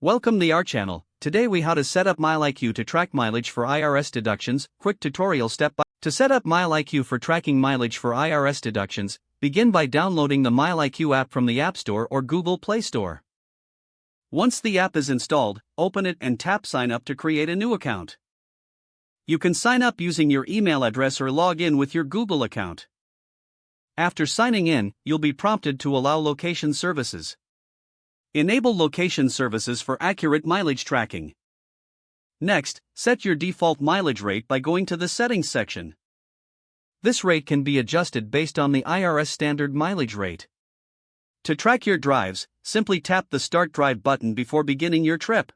Welcome to our channel. Today we how to set up MileIQ to track mileage for IRS deductions. Quick tutorial step by. To set up MileIQ for tracking mileage for IRS deductions, begin by downloading the MileIQ app from the App Store or Google Play Store. Once the app is installed, open it and tap Sign Up to create a new account. You can sign up using your email address or log in with your Google account. After signing in, you'll be prompted to allow location services. Enable location services for accurate mileage tracking. Next, set your default mileage rate by going to the Settings section. This rate can be adjusted based on the IRS standard mileage rate. To track your drives, simply tap the Start Drive button before beginning your trip.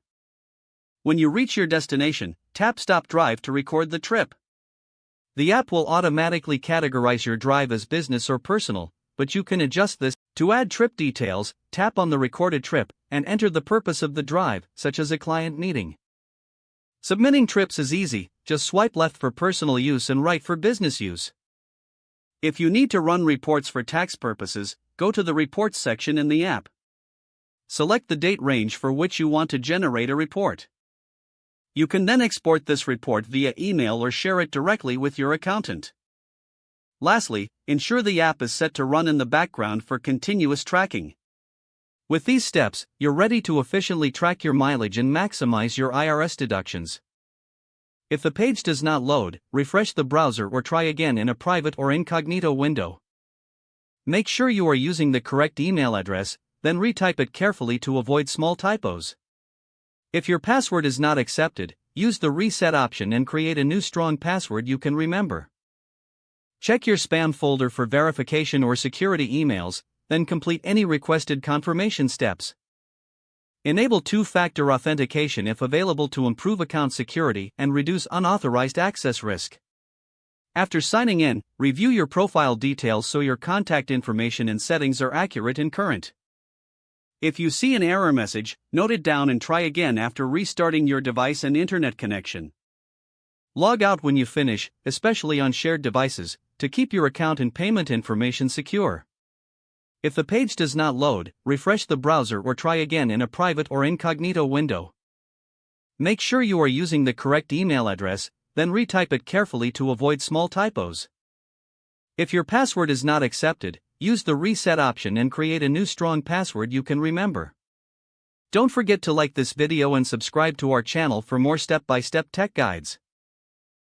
When you reach your destination, tap Stop Drive to record the trip. The app will automatically categorize your drive as business or personal, but you can adjust this. To add trip details, tap on the recorded trip and enter the purpose of the drive, such as a client meeting. Submitting trips is easy, just swipe left for personal use and right for business use. If you need to run reports for tax purposes, go to the Reports section in the app. Select the date range for which you want to generate a report. You can then export this report via email or share it directly with your accountant. Lastly, ensure the app is set to run in the background for continuous tracking. With these steps, you're ready to efficiently track your mileage and maximize your IRS deductions. If the page does not load, refresh the browser or try again in a private or incognito window. Make sure you are using the correct email address, then retype it carefully to avoid small typos. If your password is not accepted, use the reset option and create a new strong password you can remember. Check your spam folder for verification or security emails, then complete any requested confirmation steps. Enable two-factor authentication if available to improve account security and reduce unauthorized access risk. After signing in, review your profile details so your contact information and settings are accurate and current. If you see an error message, note it down and try again after restarting your device and internet connection. Log out when you finish, especially on shared devices, to keep your account and payment information secure. If the page does not load, refresh the browser or try again in a private or incognito window. Make sure you are using the correct email address, then retype it carefully to avoid small typos. If your password is not accepted, use the reset option and create a new strong password you can remember. Don't forget to like this video and subscribe to our channel for more step-by-step tech guides.